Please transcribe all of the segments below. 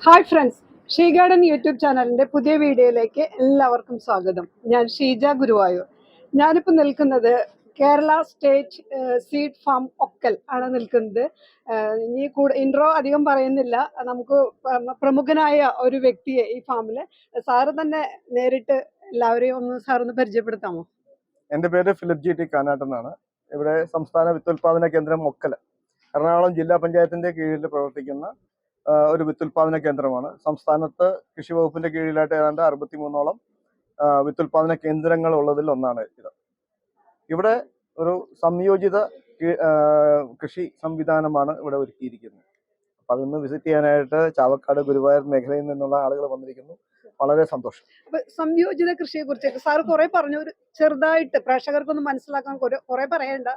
Hi friends, she garden YouTube ചാനലിൻ്റെ പുതിയ വീഡിയോയിലേക്ക് എല്ലാവർക്കും സ്വാഗതം. ഞാൻ ഷീജ ഗുരുവായൂർ. ഞാനിപ്പോൾ നിൽക്കുന്നത് Kerala state seed farm Okkal ആണ് നിൽക്കുന്നത്. ഇനി ഇൻട്രോ അധികം പറയുന്നില്ല. നമുക്ക് പ്രമുഖനായ ഒരു വ്യക്തിയെ ഈ ഫാമിൽ സാറ് തന്നെ നേരിട്ട് എല്ലാവരെയും സാറൊന്ന് പരിചയപ്പെടുത്താമോ? എൻ്റെ പേര് ഫിലിപ്പ് ജി ടി കാനാട്ട് എന്നാണ്. ഇവിടെ സംസ്ഥാന വിത്തുൽപാദന കേന്ദ്രം ഒക്കൽ എറണാകുളം ജില്ലാ പഞ്ചായത്തിൻ്റെ കീഴിൽ പ്രവർത്തിക്കുന്ന ഒരു വിത്തുൽപാദന കേന്ദ്രമാണ്. സംസ്ഥാനത്ത് കൃഷി വകുപ്പിന്റെ കീഴിലായിട്ട് ഏതാണ്ട് 63ഓളം വിത്തുൽപാദന കേന്ദ്രങ്ങൾ ഉള്ളതിൽ ഒന്നാണ് ഇത്. ഇവിടെ ഒരു സംയോജിത കൃഷി സംവിധാനമാണ് ഇവിടെ ഒരുക്കിയിരിക്കുന്നത്. അപ്പം അതൊന്ന് വിസിറ്റ് ചെയ്യാനായിട്ട് ചാവക്കാട് ഗുരുവായൂർ മേഖലയിൽ നിന്നുള്ള ആളുകൾ വന്നിരിക്കുന്നു. വളരെ സന്തോഷം. സംയോജിത കൃഷിയെ കുറിച്ച് സാർ കുറെ പറഞ്ഞു. ഒരു ചെറുതായിട്ട് പ്രേക്ഷകർക്കൊന്നും മനസ്സിലാക്കാൻ കുറെ പറയണ്ട,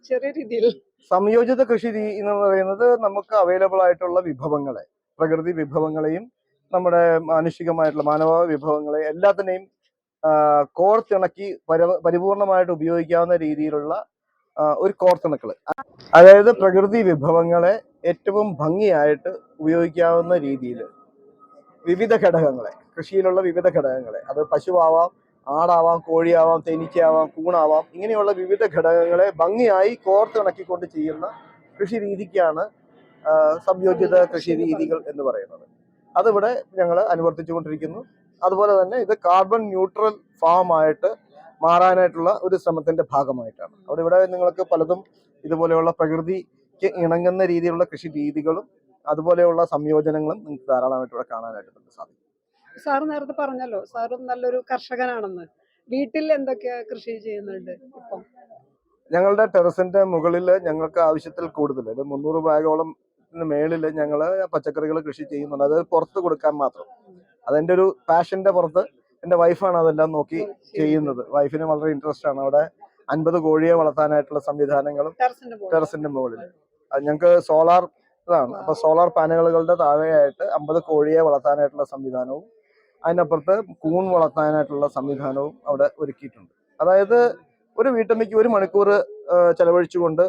ചെറിയ രീതിയിൽ. സംയോജിത കൃഷി എന്ന് പറയുന്നത് നമുക്ക് അവൈലബിൾ ആയിട്ടുള്ള വിഭവങ്ങളെ, പ്രകൃതി വിഭവങ്ങളെയും നമ്മുടെ മാനുഷികമായിട്ടുള്ള മാനവ വിഭവങ്ങളെ എല്ലാത്തിനെയും കോർത്തിണക്കി പരിപൂർണമായിട്ട് ഉപയോഗിക്കാവുന്ന രീതിയിലുള്ള ഒരു കോർത്തിണക്കൽ. അതായത് പ്രകൃതി വിഭവങ്ങളെ ഏറ്റവും ഭംഗിയായിട്ട് ഉപയോഗിക്കാവുന്ന രീതിയിൽ വിവിധ ഘടകങ്ങളെ, കൃഷിയിലുള്ള വിവിധ ഘടകങ്ങളെ, അത് പശുവാവാം, ആടാവാം, കോഴിയാവാം, തേനീച്ചയാവാം, കൂണാവാം, ഇങ്ങനെയുള്ള വിവിധ ഘടകങ്ങളെ ഭംഗിയായി കോർത്തിണക്കിക്കൊണ്ട് ചെയ്യുന്ന കൃഷി രീതിക്കാണ് സംയോജിത കൃഷി രീതികൾ എന്ന് പറയുന്നത്. അതിവിടെ ഞങ്ങൾ അനുവർത്തിച്ചുകൊണ്ടിരിക്കുന്നു. അതുപോലെ തന്നെ ഇത് കാർബൺ ന്യൂട്രൽ ഫാമായിട്ട് മാറാനായിട്ടുള്ള ഒരു ശ്രമത്തിന്റെ ഭാഗമായിട്ടാണ്. ഇവിടെ നിങ്ങൾക്ക് പലതും ഇതുപോലെയുള്ള പ്രകൃതിക്ക് ഇണങ്ങുന്ന രീതിയിലുള്ള കൃഷി രീതികളും അതുപോലെയുള്ള സംയോജനങ്ങളും നിങ്ങൾക്ക് ധാരാളമായിട്ട് ഇവിടെ കാണാനായിട്ട് സാധിക്കും. സാറ് നേരത്തെ പറഞ്ഞല്ലോ സാറും നല്ലൊരു കർഷകനാണെന്ന്. വീട്ടിൽ എന്തൊക്കെയാ കൃഷി ചെയ്യുന്നുണ്ട് ഇപ്പം? ഞങ്ങളുടെ ടെറസിന്റെ മുകളിൽ ഞങ്ങൾക്ക് ആവശ്യത്തിൽ കൂടുതൽ 300 ബാഗോളം മേളിൽ ഞങ്ങൾ പച്ചക്കറികൾ കൃഷി ചെയ്യുന്നുണ്ട്. അത് പുറത്ത് കൊടുക്കാൻ മാത്രം. അതെന്റെ ഒരു പാഷന്റെ പുറത്ത് എൻ്റെ വൈഫാണ് അതെല്ലാം നോക്കി ചെയ്യുന്നത്. വൈഫിന് വളരെ ഇൻട്രസ്റ്റ് ആണ്. അവിടെ 50 കോഴിയെ വളർത്താനായിട്ടുള്ള സംവിധാനങ്ങളും ടെറസിന്റെ മുകളിൽ. അത് ഞങ്ങൾക്ക് സോളാർ ഇതാണ്. അപ്പൊ സോളാർ പാനലുകളുടെ താഴെയായിട്ട് 50 കോഴിയെ വളർത്താനായിട്ടുള്ള സംവിധാനവും അതിനപ്പുറത്ത് കൂൺ വളർത്താനായിട്ടുള്ള സംവിധാനവും അവിടെ ഒരുക്കിയിട്ടുണ്ട്. അതായത് ഒരു വീട്ടമ്മയ്ക്ക് 1 മണിക്കൂർ ചെലവഴിച്ചുകൊണ്ട്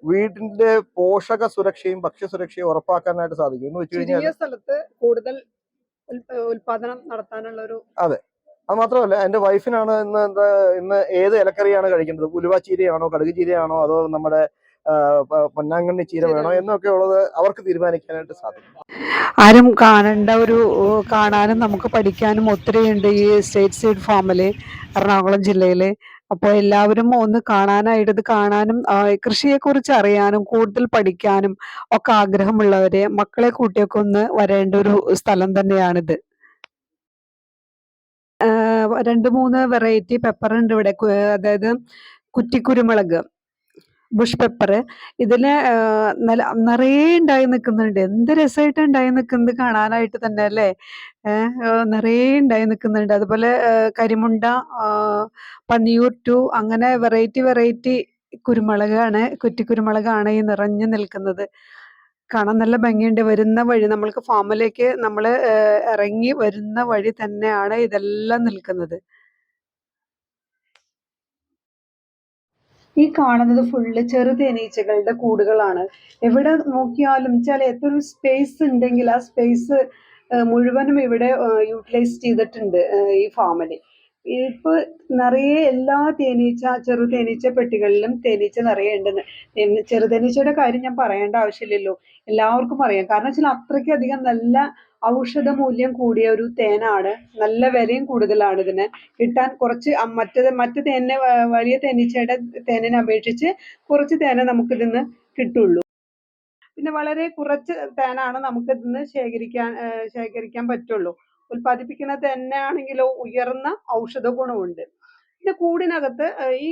വീടിന്റെ പോഷക സുരക്ഷയും ഭക്ഷ്യസുരക്ഷയും ഉറപ്പാക്കാനായിട്ട് സാധിക്കും. എന്ന് വെച്ച് കഴിഞ്ഞാൽ സ്ഥലത്ത് കൂടുതൽ ഉൽപാദനം നടത്താനുള്ള ഒരു. അതെ, അത് മാത്രമല്ല എൻ്റെ വൈഫിനാണ് ഇന്ന് ഏത് ഇലക്കറിയാണ് കഴിക്കേണ്ടത്, ഉലുവ ചീരയാണോ, കടുക് ചീരയാണോ, അതോ നമ്മുടെ പൊന്നാങ്കണ്ണി ചീര വേണോ എന്നൊക്കെ ഉള്ളത് അവർക്ക് തീരുമാനിക്കാനായിട്ട് സാധിക്കും. ആരും കാണാനും നമുക്ക് പഠിക്കാനും ഒത്തിരിയുണ്ട് ഈ സ്റ്റേറ്റ് സീഡ് ഫാമില് എറണാകുളം ജില്ലയില്. അപ്പോൾ എല്ലാവരും ഒന്ന് കാണാനായിട്ട്, ഇത് കാണാനും കൃഷിയെക്കുറിച്ച് അറിയാനും കൂടുതൽ പഠിക്കാനും ഒക്കെ ആഗ്രഹമുള്ളവരെ മക്കളെ കൂട്ടിയൊക്കെ ഒന്ന് വരേണ്ട ഒരു സ്ഥലം തന്നെയാണിത്. 2-3 വെറൈറ്റി പെപ്പർ ഉണ്ട് ഇവിടെ. അതായത് കുറ്റിക്കുരുമുളക്, ബുഷ് പെപ്പർ. ഇതില് നിറയെ ഉണ്ടായി നിൽക്കുന്നുണ്ട്. എന്ത് രസമായിട്ട് ഉണ്ടായി നിൽക്കുന്നത് കാണാനായിട്ട് തന്നെ അല്ലേ. നിറയെ ഉണ്ടായി നിൽക്കുന്നുണ്ട്. അതുപോലെ കരിമുണ്ട, പന്നിയൂർ 2, അങ്ങനെ വെറൈറ്റി കുറ്റിക്കുരുമുളകാണ് ഈ നിറഞ്ഞു നിൽക്കുന്നത്. കാണാൻ നല്ല ഭംഗിയുണ്ട്. വരുന്ന വഴി, നമ്മൾക്ക് ഫാമിലേക്ക് നമ്മൾ ഇറങ്ങി വരുന്ന വഴി തന്നെയാണ് ഇതെല്ലാം നിൽക്കുന്നത്. ഈ കാണുന്നത് ഫുള്ള് ചെറു തേനീച്ചകളുടെ കൂടുകളാണ്. എവിടെ നോക്കിയാലും എത്ര സ്പേസ് ഉണ്ടെങ്കിൽ ആ സ്പേസ് മുഴുവനും ഇവിടെ യൂട്ടിലൈസ് ചെയ്തിട്ടുണ്ട് ഈ ഫാമില്. ഇപ്പൊ നിറയെ എല്ലാ ചെറു തേനീച്ച പെട്ടികളിലും തേനീച്ച നിറയെ ഉണ്ടെന്ന്. ചെറു തേനീച്ചയുടെ കാര്യം ഞാൻ പറയേണ്ട ആവശ്യമില്ലല്ലോ, എല്ലാവർക്കും അറിയാം. കാരണം വെച്ചാൽ അത്രയ്ക്കധികം നല്ല ഔഷധ മൂല്യം കൂടിയ ഒരു തേനാണ്. നല്ല വിലയും കൂടുതലാണ് ഇതിന് കിട്ടാൻ. കുറച്ച് മറ്റ് വലിയ തേനീച്ചയുടെ തേനിനെ അപേക്ഷിച്ച് കുറച്ച് തേനെ നമുക്കിതിന്ന് കിട്ടുള്ളൂ. പിന്നെ വളരെ കുറച്ച് തേനാണ് നമുക്കിതിന്ന് ശേഖരിക്കാൻ പറ്റുള്ളൂ. ഉൽപ്പാദിപ്പിക്കുന്ന തേനാണെങ്കിലോ ഉയർന്ന ഔഷധ ഗുണമുണ്ട്. പിന്നെ കൂടിനകത്ത്, ഈ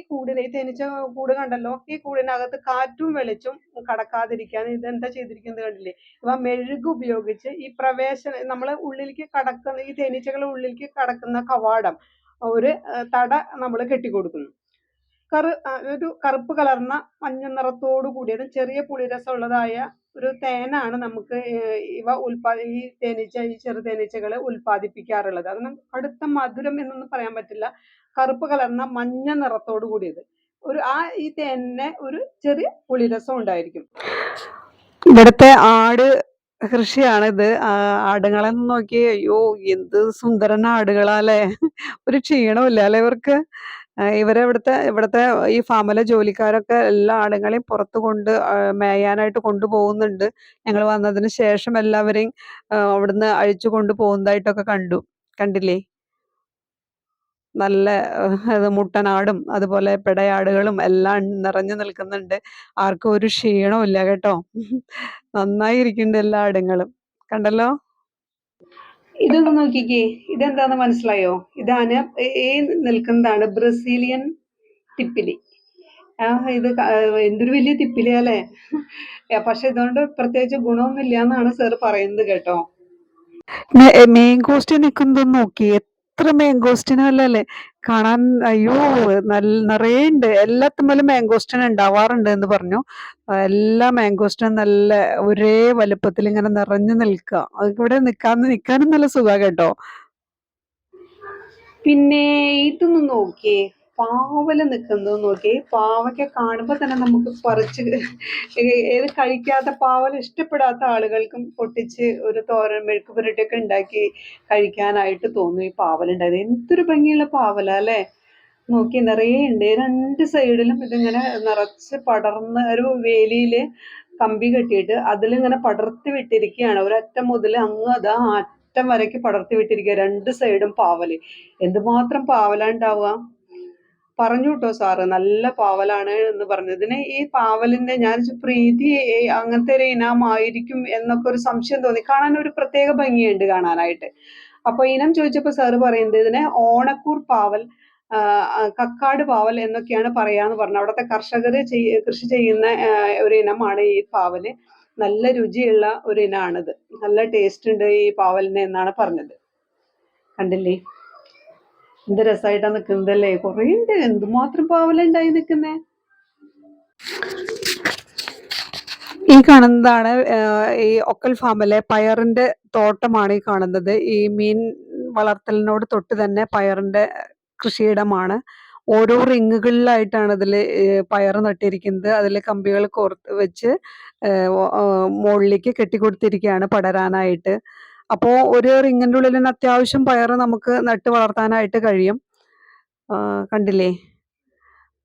തേനീച്ച കൂട് കണ്ടല്ലോ, ഈ കൂടിനകത്ത് കാറ്റും വെളിച്ചും കടക്കാതിരിക്കാൻ ഇതെന്താ ചെയ്തിരിക്കുന്നത് കണ്ടില്ലേ, ഇവ മെഴുക് ഉപയോഗിച്ച് ഈ നമ്മളെ ഉള്ളിലേക്ക് കടക്കുന്ന, ഈ തേനീച്ചകളുടെ ഉള്ളിലേക്ക് കടക്കുന്ന കവാടം, ഒരു തട നമ്മൾ കെട്ടിക്കൊടുക്കുന്നു. ഒരു കറുപ്പ് കലർന്ന മഞ്ഞ നിറത്തോടു കൂടിയത് ചെറിയ പുളിരസമുള്ളതായ ഒരു തേനാണ് നമുക്ക് ഈ ചെറു തേനീച്ചകളെ ഉൽപ്പാദിപ്പിക്കാറുള്ളത്. അത് കടുത്ത മധുരം എന്നൊന്നും പറയാൻ പറ്റില്ല. കറുപ്പ് കലർന്ന മഞ്ഞ നിറത്തോടു കൂടിയത് ഈ തേനിന് ഒരു ചെറിയ പുളിരസം ഉണ്ടായിരിക്കും. ഇവിടുത്തെ ആട് കൃഷിയാണിത്. ആടുകളെന്ന് നോക്കിയേ. അയ്യോ! എന്ത് സുന്ദരൻ ആടുകളാല്ലേ! ഒരു ക്ഷീണവുമില്ല അല്ലേ ഇവർക്ക്? ഇവരെ ഇവിടുത്തെ ഈ ഫാമിലെ ജോലിക്കാരൊക്കെ എല്ലാ ആടുകളെയും പുറത്ത് മേയാനായിട്ട് കൊണ്ടുപോകുന്നുണ്ട്. ഞങ്ങൾ വന്നതിന് ശേഷം എല്ലാവരെയും അവിടുന്ന് അഴിച്ചു കൊണ്ടുപോകുന്നതായിട്ടൊക്കെ കണ്ടില്ലേ? നല്ല അത് മുട്ടനാടും അതുപോലെ പിടയാടുകളും എല്ലാം നിറഞ്ഞു നിൽക്കുന്നുണ്ട്. ആർക്കും ഒരു ക്ഷീണവും ഇല്ല കേട്ടോ. നന്നായി ഇരിക്കുന്നുണ്ട് എല്ലാ ആടുങ്ങളും. കണ്ടല്ലോ? ഇതൊന്ന് നോക്കിക്കേ. ഇതെന്താന്ന് മനസ്സിലായോ? ഇതാണ് നിൽക്കുന്നതാണ് ബ്രസീലിയൻ തിപ്പിലി. ഇത് എന്തൊരു വലിയ തിപ്പിലിയാ. പക്ഷെ ഇതുകൊണ്ട് പ്രത്യേകിച്ച് ഗുണമൊന്നും ഇല്ലാന്നാണ് സാർ പറയുന്നത് കേട്ടോ. മാംഗോസ്റ്റിൻ നിൽക്കുന്നതൊന്ന് നോക്കിയേ. എത്ര മാംഗോസ്റ്റിനല്ലേ കാണാൻ. അയ്യോ! നിറയെ ഉണ്ട്. എല്ലാത്തുമ്മലും മാംഗോസ്റ്റിൻ ഉണ്ടാവാറുണ്ട് എന്ന് പറഞ്ഞു. എല്ലാ മാംഗോസ്റ്റിനും നല്ല ഒരേ വലുപ്പത്തിൽ ഇങ്ങനെ നിറഞ്ഞു നിൽക്കുക. ഇവിടെ നിൽക്കാനും നല്ല സുഖാ കേട്ടോ. പിന്നെ ഇതൊന്ന് നോക്കിയേ. പാവല് നിൽക്കുന്നത് നോക്കിയേ. പാവയ്ക്ക കാണുമ്പോൾ തന്നെ നമുക്ക് പറിച്ച് ഏത് കഴിക്കാത്ത പാവൽ ഇഷ്ടപ്പെടാത്ത ആളുകൾക്കും പൊട്ടിച്ച് ഒരു തോരൻ മെഴുക്ക് പുരട്ടിയൊക്കെ ഉണ്ടാക്കി കഴിക്കാനായിട്ട് തോന്നും ഈ പാവലുണ്ടായത്. എന്തൊരു ഭംഗിയുള്ള പാവലാ അല്ലേ? നോക്കി നിറയെ ഉണ്ട്. രണ്ട് സൈഡിലും ഇതിങ്ങനെ നിറച്ച് പടർന്ന് ഒരു വേലിയില് കമ്പി കെട്ടിയിട്ട് അതിലിങ്ങനെ പടർത്തി വിട്ടിരിക്കുകയാണ്. ഒരറ്റം മുതൽ അങ്ങ് അതാ അറ്റം വരയ്ക്ക് പടർത്തി വിട്ടിരിക്കുക. രണ്ട് സൈഡും പാവല്. എന്തുമാത്രം പാവലാ ഉണ്ടാവുക. പറഞ്ഞു കേട്ടോ സാറ്, നല്ല പാവലാണ് എന്ന് പറഞ്ഞു. ഇതിന് ഈ പാവലിന്റെ ഞാൻ പ്രീതി അങ്ങനത്തെ ഒരു ഇനമായിരിക്കും എന്നൊക്കെ ഒരു സംശയം തോന്നി. കാണാൻ ഒരു പ്രത്യേക ഭംഗിയുണ്ട് കാണാനായിട്ട്. അപ്പൊ ഇനം ചോദിച്ചപ്പോ സാറ് പറയുന്നത് ഇതിനെ ഓണക്കൂർ പാവൽ, കക്കാട് പാവൽ എന്നൊക്കെയാണ് പറയാന്ന് പറഞ്ഞു. അവിടുത്തെ കർഷകർ കൃഷി ചെയ്യുന്ന ഒരു ഇനമാണ് ഈ പാവല്. നല്ല രുചിയുള്ള ഒരു ഇനമാണിത്. നല്ല ടേസ്റ്റ് ഉണ്ട് ഈ പാവലിന് എന്നാണ് പറഞ്ഞത്. കണ്ടില്ലേ എന്ത് രസമായിട്ടാ നിക്കുന്നതല്ലേ. കുറേ ഉണ്ട്. എന്തുമാത്രം പാവലുണ്ടായി നിക്കുന്നേ. ഈ കാണുന്നതാണ് ഈ ഒക്കൽ ഫാമിലെ പയറിന്റെ തോട്ടമാണ് ഈ കാണുന്നത്. ഈ മീൻ വളർത്തലിനോട് തൊട്ട് തന്നെ പയറിന്റെ കൃഷിയിടമാണ്. ഓരോ റിങ്ങുകളിലായിട്ടാണ് ഇതിൽ പയർ നട്ടിരിക്കുന്നത്. അതിൽ കമ്പികൾ കോർത്ത് വെച്ച് മുകളിലേക്ക് കെട്ടിക്കൊടുത്തിരിക്കുകയാണ് പടരാനായിട്ട്. അപ്പോൾ ഒരു റിങ്ങിന്റെ ഉള്ളിൽ തന്നെ അത്യാവശ്യം പയർ നമുക്ക് നട്ട് വളർത്താനായിട്ട് കഴിയും. കണ്ടില്ലേ?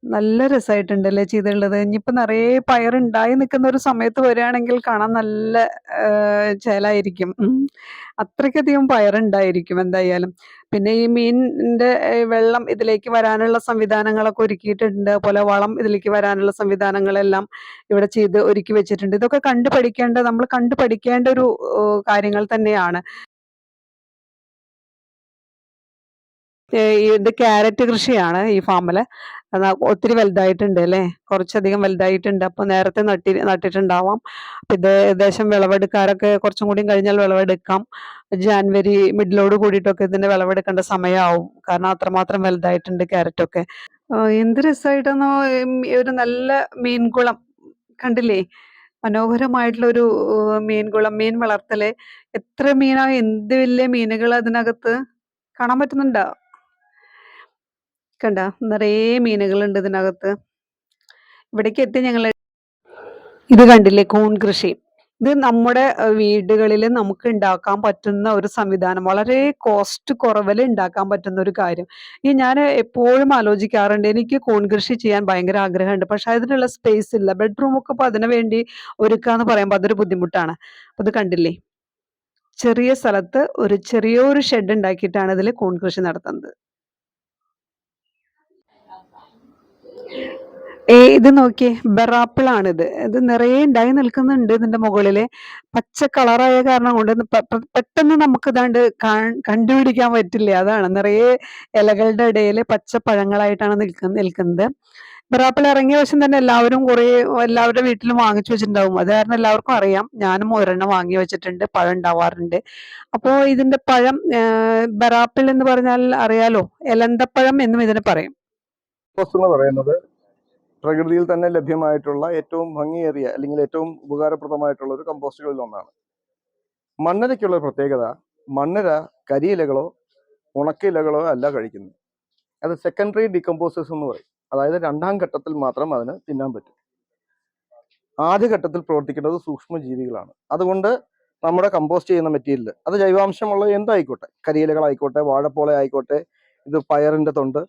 നല്ല രസമായിട്ടുണ്ടല്ലേ ചെയ്തിട്ടുള്ളത്. ഇനിയിപ്പോൾ നിറയെ പയറുണ്ടായി നിൽക്കുന്ന ഒരു സമയത്ത് വരികയാണെങ്കിൽ കാണാൻ നല്ല ചേലായിരിക്കും. അത്രയ്ക്കധികം പയറുണ്ടായിരിക്കും എന്തായാലും. പിന്നെ ഈ മീനിന്റെ വെള്ളം ഇതിലേക്ക് വരാനുള്ള സംവിധാനങ്ങളൊക്കെ ഒരുക്കിയിട്ടുണ്ട്. അതുപോലെ വളം ഇതിലേക്ക് വരാനുള്ള സംവിധാനങ്ങളെല്ലാം ഇവിടെ ചെയ്ത് ഒരുക്കി വെച്ചിട്ടുണ്ട്. ഇതൊക്കെ നമ്മൾ കണ്ടു പഠിക്കേണ്ട ഒരു കാര്യങ്ങൾ തന്നെയാണ്. ഇത് ക്യാരറ്റ് കൃഷിയാണ് ഈ ഫാമില്. ഒത്തിരി വലുതായിട്ടുണ്ട് അല്ലേ? കുറച്ചധികം വലുതായിട്ടുണ്ട്. അപ്പോൾ നേരത്തെ നട്ടിട്ടുണ്ടാവാം. ഇത് ഏകദേശം വിളവെടുക്കാറൊക്കെ കുറച്ചും കൂടി കഴിഞ്ഞാൽ വിളവെടുക്കാം. ജാനുവരി മിഡിലോട് കൂടിയിട്ടൊക്കെ ഇതിന്റെ വിളവെടുക്കേണ്ട സമയമാവും. കാരണം അത്രമാത്രം വലുതായിട്ടുണ്ട് ക്യാരറ്റൊക്കെ. എന്ത് രസമായിട്ടാന്നോ ഒരു നല്ല മീൻകുളം കണ്ടില്ലേ? മനോഹരമായിട്ടുള്ള ഒരു മീൻകുളം, മീൻ വളർത്തല്. എത്ര മീനാ, എന്ത് വലിയ മീനുകളാ അതിനകത്ത്. കാണാൻ പറ്റുന്നുണ്ടോ? കണ്ടോ? നിറയെ മീനുകളുണ്ട് ഇതിനകത്ത്. ഇവിടേക്ക് എത്തി ഞങ്ങള്. ഇത് കണ്ടില്ലേ കൂൺ കൃഷി. ഇത് നമ്മുടെ വീടുകളിൽ നമുക്ക് ഉണ്ടാക്കാൻ പറ്റുന്ന ഒരു സംവിധാനം. വളരെ കോസ്റ്റ് കുറവിൽ ഉണ്ടാക്കാൻ പറ്റുന്ന ഒരു കാര്യം. ഞാൻ എപ്പോഴും ആലോചിക്കാറുണ്ട്. എനിക്ക് കൂൺ കൃഷി ചെയ്യാൻ ഭയങ്കര ആഗ്രഹമുണ്ട്. പക്ഷെ അതിനുള്ള സ്പേസ് ഇല്ല. ബെഡ്റൂമൊക്കെ ഇപ്പോൾ അതിനു വേണ്ടി ഒരുക്കാന്ന് പറയുമ്പോൾ അതൊരു ബുദ്ധിമുട്ടാണ്. അത് കണ്ടില്ലേ? ചെറിയ സ്ഥലത്ത് ചെറിയൊരു ഷെഡ് ഉണ്ടാക്കിയിട്ടാണ് ഇതിൽ കൂൺ കൃഷി നടത്തുന്നത്. ഇത് നോക്കിയേ, ബെറാപ്പിളാണിത്. ഇത് നിറയെ ഉണ്ടായി നിൽക്കുന്നുണ്ട് ഇതിന്റെ മുകളില്. പച്ച കളറായ കാരണം കൊണ്ട് പെട്ടെന്ന് നമുക്ക് ഇതാണ്ട് കണ്ടുപിടിക്കാൻ പറ്റില്ല. അതാണ് നിറയെ ഇലകളുടെ ഇടയിൽ പച്ച പഴങ്ങളായിട്ടാണ് നിൽക്കുന്നത്. ബെറാപ്പിൾ ഇറങ്ങിയ വശം തന്നെ എല്ലാവരുടെ വീട്ടിലും വാങ്ങിച്ചു വെച്ചിട്ടുണ്ടാവും. അത് കാരണം എല്ലാവർക്കും അറിയാം. ഞാനും ഒരെണ്ണം വാങ്ങി വെച്ചിട്ടുണ്ട്. പഴം ഉണ്ടാവാറുണ്ട്. അപ്പോൾ ഇതിന്റെ പഴം ബെറാപ്പിൾ എന്ന് പറഞ്ഞാൽ അറിയാലോ, എലന്തപ്പഴം എന്നും ഇതിന് പറയും. എന്ന് പറയുന്നത് പ്രകൃതിയിൽ തന്നെ ലഭ്യമായിട്ടുള്ള ഏറ്റവും ഭംഗിയേറിയ അല്ലെങ്കിൽ ഏറ്റവും ഉപകാരപ്രദമായിട്ടുള്ള ഒരു കമ്പോസ്റ്റുകളിൽ ഒന്നാണ്. മണ്ണരയ്ക്കുള്ള പ്രത്യേകത, മണ്ണര കരിയിലകളോ ഉണക്കിലകളോ അല്ല കഴിക്കുന്നത്. അത് സെക്കൻഡറി ഡികമ്പോസേഴ്സ് എന്ന് പറയും. അതായത് രണ്ടാം ഘട്ടത്തിൽ മാത്രം അതിന് തിന്നാൻ പറ്റും. ആദ്യ ഘട്ടത്തിൽ പ്രവർത്തിക്കേണ്ടത് സൂക്ഷ്മജീവികളാണ്. അതുകൊണ്ട് നമ്മുടെ കമ്പോസ്റ്റ് ചെയ്യുന്ന മെറ്റീരിയൽ അത് ജൈവാംശമുള്ള എന്തായിക്കോട്ടെ, കരിയിലകളായിക്കോട്ടെ, വാഴപ്പോള ആയിക്കോട്ടെ, ഇത് പയറിൻ്റെ തൊണ്ട്,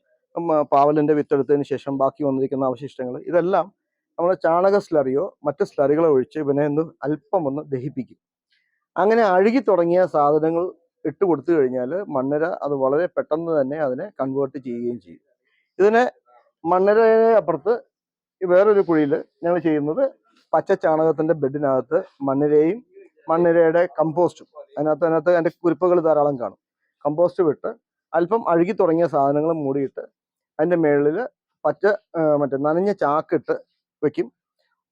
പാവലിൻ്റെ വിത്തെടുത്തതിന് ശേഷം ബാക്കി വന്നിരിക്കുന്ന അവശിഷ്ടങ്ങൾ, ഇതെല്ലാം നമ്മൾ ചാണക സ്ലറിയോ മറ്റ് സ്ലറികളോ ഒഴിച്ച് ഇവനെ അല്പം ഒന്ന് ദഹിപ്പിക്കും. അങ്ങനെ അഴുകി തുടങ്ങിയ സാധനങ്ങൾ ഇട്ട് കൊടുത്തു കഴിഞ്ഞാൽ മണ്ണിര അത് വളരെ പെട്ടെന്ന് തന്നെ അതിനെ കൺവേർട്ട് ചെയ്യുകയും ചെയ്യും. ഇതിനെ മണ്ണിരയെ അപ്പുറത്ത് വേറൊരു കുഴിയിൽ ഞങ്ങൾ ചെയ്യുന്നത് പച്ച ചാണകത്തിൻ്റെ ബെഡിനകത്ത് മണ്ണിരയും മണ്ണിരയുടെ കമ്പോസ്റ്റും, അതിനകത്ത് അതിൻ്റെ കുരുപ്പുകൾ ധാരാളം കാണും, കമ്പോസ്റ്റ് വിട്ട് അല്പം അഴുകി തുടങ്ങിയ സാധനങ്ങൾ മൂടിയിട്ട് അതിൻ്റെ മുകളിൽ മറ്റേ നനഞ്ഞ ചാക്കിട്ട് വെക്കും.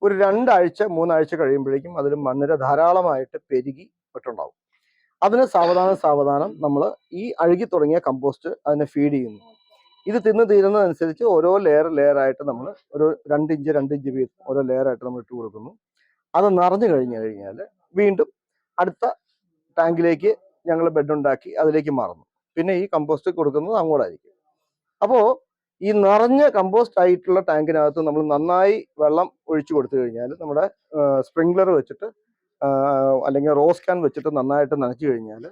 ഒരു 2 ആഴ്ച 3 ആഴ്ച കഴിയുമ്പോഴേക്കും അതിൽ മണ്ണിര ധാരാളമായിട്ട് പെരുകി വിട്ടുണ്ടാവും. അതിന് സാവധാനം നമ്മൾ ഈ അഴുകി തുടങ്ങിയ കമ്പോസ്റ്റ് അതിനെ ഫീഡ് ചെയ്യുന്നു. ഇത് തിന്ന് തീരുന്നതനുസരിച്ച് ഓരോ ലെയർ ആയിട്ട് നമ്മൾ ഒരു 2 ഇഞ്ച് വീതം ഓരോ ലെയറായിട്ട് നമ്മൾ ഇട്ട് കൊടുക്കുന്നു. അത് നിറഞ്ഞു കഴിഞ്ഞാൽ വീണ്ടും അടുത്ത ടാങ്കിലേക്ക് ഞങ്ങൾ ബെഡ് ഉണ്ടാക്കി അതിലേക്ക് മാറുന്നു. പിന്നെ ഈ കമ്പോസ്റ്റ് കൊടുക്കുന്നത് അങ്ങോട്ടായിരിക്കും. അപ്പോൾ ഈ നിറഞ്ഞ കമ്പോസ്റ്റ് ആയിട്ടുള്ള ടാങ്കിനകത്ത് നമ്മൾ നന്നായി വെള്ളം ഒഴിച്ചു കൊടുത്തു കഴിഞ്ഞാൽ, നമ്മുടെ സ്പ്രിംഗ്ലർ വെച്ചിട്ട് അല്ലെങ്കിൽ റോസ് ക്യാൻ വെച്ചിട്ട് നന്നായിട്ട് നനച്ചു കഴിഞ്ഞാൽ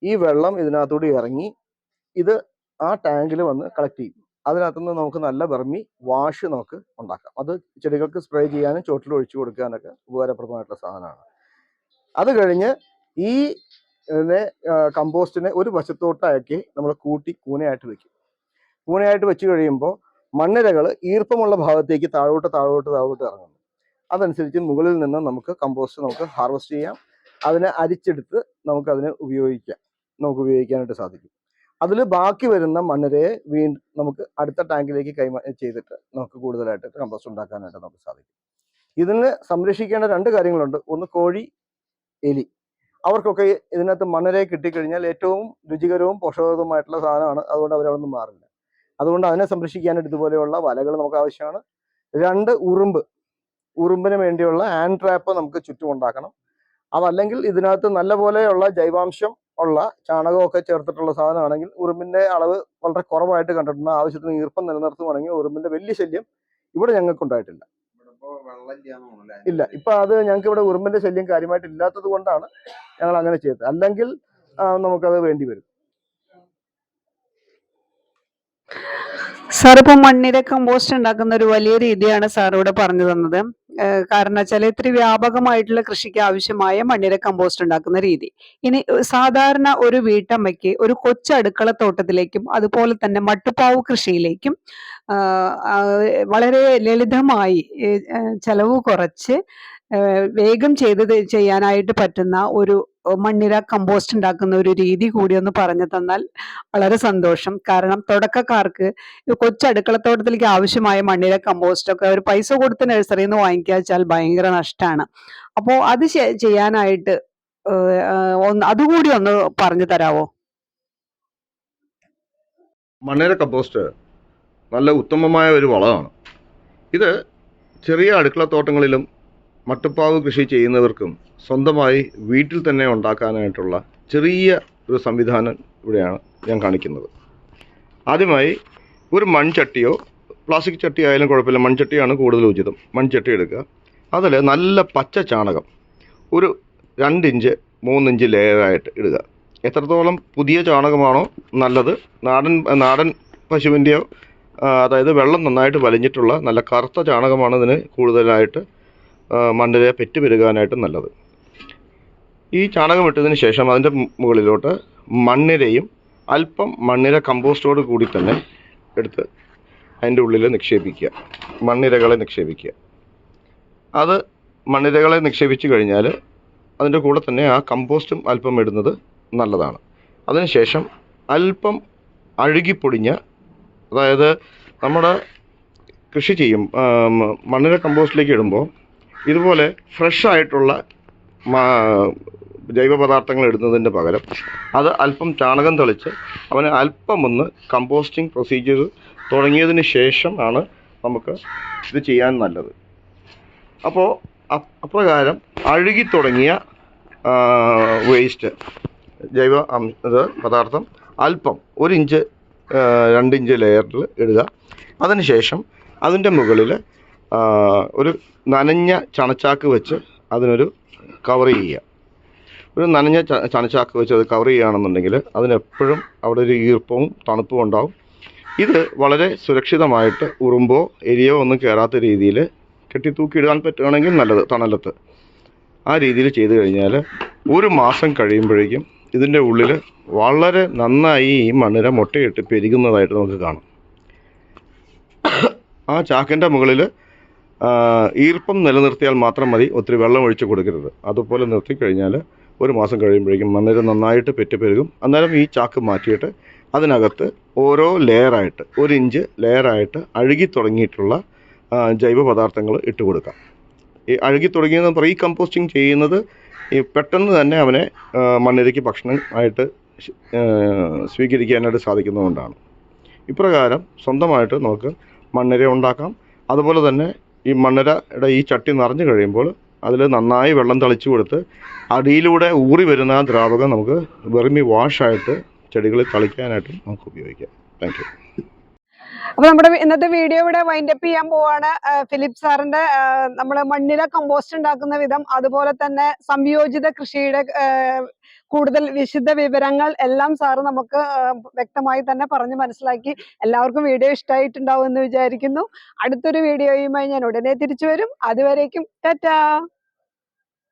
ഈ വെള്ളം ഇതിനകത്തൂടി ഇറങ്ങി ഇത് ആ ടാങ്കിൽ വന്ന് കളക്ട് ചെയ്യും. അതിനകത്തുനിന്ന് നമുക്ക് നല്ല വെർമി വാഷ് നമുക്ക് ഉണ്ടാക്കാം. അത് ചെടികൾക്ക് സ്പ്രേ ചെയ്യാനും ചോട്ടിൽ ഒഴിച്ചു കൊടുക്കാനൊക്കെ ഉപകാരപ്രദമായിട്ടുള്ള സാധനമാണ്. അത് കഴിഞ്ഞ് ഈ കമ്പോസ്റ്റിനെ ഒരു വശത്തോട്ടാക്കി നമ്മൾ കൂട്ടി കൂനയായിട്ട് വെക്കും. കൂനയായിട്ട് വെച്ച് കഴിയുമ്പോൾ മണ്ണിരകൾ ഈർപ്പമുള്ള ഭാഗത്തേക്ക് താഴോട്ട് ഇറങ്ങുന്നു. അതനുസരിച്ച് മുകളിൽ നിന്ന് നമുക്ക് കമ്പോസ്റ്റ് നമുക്ക് ഹാർവെസ്റ്റ് ചെയ്യാം. അതിനെ അരിച്ചെടുത്ത് നമുക്കതിനെ ഉപയോഗിക്കാനായിട്ട് സാധിക്കും. അതിൽ ബാക്കി വരുന്ന മണ്ണിരയെ വീണ്ടും നമുക്ക് അടുത്ത ടാങ്കിലേക്ക് ചെയ്തിട്ട് നമുക്ക് കൂടുതലായിട്ട് കമ്പോസ്റ്റ് ഉണ്ടാക്കാനായിട്ട് നമുക്ക് സാധിക്കും. ഇതിന് സംരക്ഷിക്കേണ്ട 2 കാര്യങ്ങളുണ്ട്. ഒന്ന് കോഴി, എലി. അവർക്കൊക്കെ ഇതിനകത്ത് മണ്ണിരയെ കിട്ടിക്കഴിഞ്ഞാൽ ഏറ്റവും രുചികരവും പോഷകവുമായിട്ടുള്ള സാധനമാണ്. അതുകൊണ്ട് അവരവിടെ മാറില്ല. അതുകൊണ്ട് അതിനെ സംരക്ഷിക്കാനായിട്ട് ഇതുപോലെയുള്ള വലകൾ നമുക്ക് ആവശ്യമാണ്. 2 ഉറുമ്പിന് വേണ്ടിയുള്ള ഹാൻഡ് ട്രാപ്പ് നമുക്ക് ചുറ്റും ഉണ്ടാക്കണം. അതല്ലെങ്കിൽ ഇതിനകത്ത് നല്ലപോലെയുള്ള ജൈവാംശം ഉള്ള ചാണകമൊക്കെ ചേർത്തിട്ടുള്ള സാധനമാണെങ്കിൽ ഉറുമ്പിന്റെ അളവ് വളരെ കുറവായിട്ട് കണ്ടിട്ടുണ്ട്. ആവശ്യത്തിന് ഈർപ്പം നിലനിർത്തുവാണെങ്കിൽ ഉറുമ്പിന്റെ വലിയ ശല്യം ഇവിടെ ഞങ്ങൾക്ക് ഉണ്ടായിട്ടില്ല. ഇല്ല, ഇപ്പൊ അത് ഞങ്ങൾക്ക് ഇവിടെ ഉറുമ്പിന്റെ ശല്യം കാര്യമായിട്ട് ഇല്ലാത്തത് കൊണ്ടാണ് ഞങ്ങൾ അങ്ങനെ ചെയ്തത്. അല്ലെങ്കിൽ നമുക്കത് വേണ്ടി വരും. സാർ ഇപ്പം മണ്ണിര കമ്പോസ്റ്റ് ഉണ്ടാക്കുന്ന ഒരു വലിയ രീതിയാണ് സാർ ഇവിടെ പറഞ്ഞു തന്നത്. കാരണം വെച്ചാൽ ഇത്തിരി വ്യാപകമായിട്ടുള്ള കൃഷിക്ക് ആവശ്യമായ മണ്ണിര കമ്പോസ്റ്റ് ഉണ്ടാക്കുന്ന രീതി. ഇനി സാധാരണ ഒരു വീട്ടമ്മയ്ക്ക് ഒരു കൊച്ചു അടുക്കള തോട്ടത്തിലേക്കും അതുപോലെ തന്നെ മട്ടുപ്പാവ് കൃഷിയിലേക്കും വളരെ ലളിതമായി ചെലവ് കുറച്ച് വേഗം ചെയ്യാനായിട്ട് പറ്റുന്ന ഒരു മണ്ണിര കമ്പോസ്റ്റ് ഉണ്ടാക്കുന്ന ഒരു രീതി കൂടി ഒന്ന് പറഞ്ഞു തന്നാൽ വളരെ സന്തോഷം. കാരണം തുടക്കക്കാർക്ക് കൊച്ചടുക്കളത്തോട്ടത്തിലേക്ക് ആവശ്യമായ മണ്ണിര കമ്പോസ്റ്റ് ഒക്കെ ഒരു പൈസ കൊടുത്ത് നഴ്സറിയിൽ നിന്ന് വാങ്ങിക്കുക വെച്ചാൽ ഭയങ്കര നഷ്ടമാണ്. അപ്പോൾ അത് ചെയ്യാനായിട്ട് അതുകൂടി ഒന്ന് പറഞ്ഞു തരാവോ? മണ്ണിര കമ്പോസ്റ്റ് നല്ല ഉത്തമമായ ഒരു വളമാണ്. ഇത് ചെറിയ അടുക്കളത്തോട്ടങ്ങളിലും മട്ടുപ്പാവ് കൃഷി ചെയ്യുന്നവർക്കും സ്വന്തമായി വീട്ടിൽ തന്നെ ഉണ്ടാക്കാനായിട്ടുള്ള ചെറിയ ഒരു സംവിധാനം ഇവിടെയാണ് ഞാൻ കാണിക്കുന്നത്. ആദ്യമായി ഒരു മൺചട്ടിയോ പ്ലാസ്റ്റിക് ചട്ടി ആയാലും കുഴപ്പമില്ല, മൺചട്ടിയാണ് കൂടുതൽ ഉചിതം. മൺചട്ടി എടുക്കുക. അതിൽ നല്ല പച്ച ചാണകം ഒരു 2 ഇഞ്ച് 3 ഇഞ്ച് ലെയറായിട്ട് ഇടുക. എത്രത്തോളം പുതിയ ചാണകമാണോ നല്ലത്, നാടൻ പശുവിൻ്റെയോ, അതായത് വെള്ളം നന്നായിട്ട് വലിഞ്ഞിട്ടുള്ള നല്ല കറുത്ത ചാണകമാണ് ഇതിന് കൂടുതലായിട്ട് മണ്ണിരയെ പെരുകാനായിട്ട് നല്ലത്. ഈ ചാണകം ഇട്ടതിന് ശേഷം അതിൻ്റെ മുകളിലോട്ട് മണ്ണിരയും അല്പം മണ്ണിര കമ്പോസ്റ്റോട് കൂടി തന്നെ എടുത്ത് അതിൻ്റെ ഉള്ളിൽ നിക്ഷേപിക്കുക. മണ്ണിരകളെ നിക്ഷേപിക്കുക. അത് മണ്ണിരകളെ നിക്ഷേപിച്ച് കഴിഞ്ഞാൽ അതിൻ്റെ കൂടെ തന്നെ ആ കമ്പോസ്റ്റും അല്പം ഇടുന്നത് നല്ലതാണ്. അതിനുശേഷം അല്പം അഴുകിപ്പൊടിഞ്ഞ, അതായത് നമ്മുടെ കൃഷി ചെയ്യും മണ്ണിര കമ്പോസ്റ്റിലേക്ക് ഇടുമ്പോൾ ഇതുപോലെ ഫ്രഷ് ആയിട്ടുള്ള ജൈവ പദാർത്ഥങ്ങൾ ഇടുന്നതിൻ്റെ പകരം അത് അല്പം ചാണകം തളിച്ച് അവന് അല്പം ഒന്ന് കമ്പോസ്റ്റിംഗ് പ്രൊസീജിയർ തുടങ്ങിയതിന് ശേഷം ആണ് നമുക്ക് ഇത് ചെയ്യാൻ നല്ലത്. അപ്പോൾ അപ്രകാരം അഴുകി തുടങ്ങിയ വേസ്റ്റ് ജൈവ പദാർത്ഥം അല്പം 1 ഇഞ്ച് 2 ഇഞ്ച് ലെയറിൽ ഇടുക. അതിനുശേഷം അതിൻ്റെ മുകളിൽ ഒരു നനഞ്ഞ ചണച്ചാക്ക് വെച്ച് അതിനൊരു കവർ ചെയ്യുക. ഒരു നനഞ്ഞ ചണച്ചാക്ക് വെച്ച് അത് കവർ ചെയ്യുകയാണെന്നുണ്ടെങ്കിൽ അതിനെപ്പോഴും അവിടെ ഒരു ഈർപ്പവും തണുപ്പും ഉണ്ടാവും. ഇത് വളരെ സുരക്ഷിതമായിട്ട് ഉറുമ്പോ എലിയോ ഒന്നും കയറാത്ത രീതിയിൽ കെട്ടിത്തൂക്കിയിടാൻ പറ്റുകയാണെങ്കിൽ നല്ലത്, തണലത്ത്. ആ രീതിയിൽ ചെയ്തു കഴിഞ്ഞാൽ 1 മാസം കഴിയുമ്പോഴേക്കും ഇതിൻ്റെ ഉള്ളിൽ വളരെ നന്നായി ഈ മണ്ണിര മുട്ടയിട്ട് പെരുകുന്നതായിട്ട് നമുക്ക് കാണാം. ആ ചാക്കിൻ്റെ മുകളിൽ ഈർപ്പം നിലനിർത്തിയാൽ മാത്രം മതി, ഒത്തിരി വെള്ളം ഒഴിച്ച് കൊടുക്കരുത്. അതുപോലെ നിർത്തിക്കഴിഞ്ഞാൽ 1 മാസം കഴിയുമ്പോഴേക്കും മണ്ണിര നന്നായിട്ട് പെരുകും. അന്നേരം ഈ ചാക്ക് മാറ്റിയിട്ട് അതിനകത്ത് ഓരോ ലെയറായിട്ട് 1 ഇഞ്ച് ലെയറായിട്ട് അഴുകി തുടങ്ങിയിട്ടുള്ള ജൈവ പദാർത്ഥങ്ങൾ ഇട്ട് കൊടുക്കാം. ഈ അഴുകി തുടങ്ങിയെന്ന് റീ കമ്പോസ്റ്റിംഗ് ചെയ്യുന്നത് ഈ പെട്ടെന്ന് തന്നെ അവനെ മണ്ണിരയ്ക്ക് ഭക്ഷണം ആയിട്ട് സ്വീകരിക്കാനായിട്ട് സാധിക്കുന്നതുകൊണ്ടാണ്. ഇപ്രകാരം സ്വന്തമായിട്ട് നമുക്ക് മണ്ണിര ഉണ്ടാക്കാം. അതുപോലെ തന്നെ ഈ മണ്ണിരയുടെ ഈ ചട്ടി നിറഞ്ഞു കഴിയുമ്പോൾ അതിൽ നന്നായി വെള്ളം തളിച്ചു കൊടുത്ത് അടിയിലൂടെ ഊറി വരുന്ന ആ ദ്രാവകം നമുക്ക് വെർമി വാഷായിട്ട് ചെടികളിൽ തളിക്കാനായിട്ടും നമുക്ക് ഉപയോഗിക്കാം. Thank you. അപ്പൊ നമ്മുടെ ഇന്നത്തെ വീഡിയോ ഇവിടെ വൈൻഡപ്പ് ചെയ്യാൻ പോവാണ്. ഫിലിപ്പ് സാറിന്റെ നമ്മൾ മണ്ണിര കമ്പോസ്റ്റ് ഉണ്ടാക്കുന്ന വിധം, അതുപോലെ തന്നെ സംയോജിത കൃഷിയുടെ കൂടുതൽ വിശദ വിവരങ്ങൾ എല്ലാം സാറ് നമുക്ക് വ്യക്തമായി തന്നെ പറഞ്ഞ് മനസ്സിലാക്കി. എല്ലാവർക്കും വീഡിയോ ഇഷ്ടമായിട്ടുണ്ടാവും എന്ന് വിചാരിക്കുന്നു. അടുത്തൊരു വീഡിയോയുമായി ഞാൻ ഉടനെ തിരിച്ചു വരും. അതുവരേക്കും ടാറ്റാ.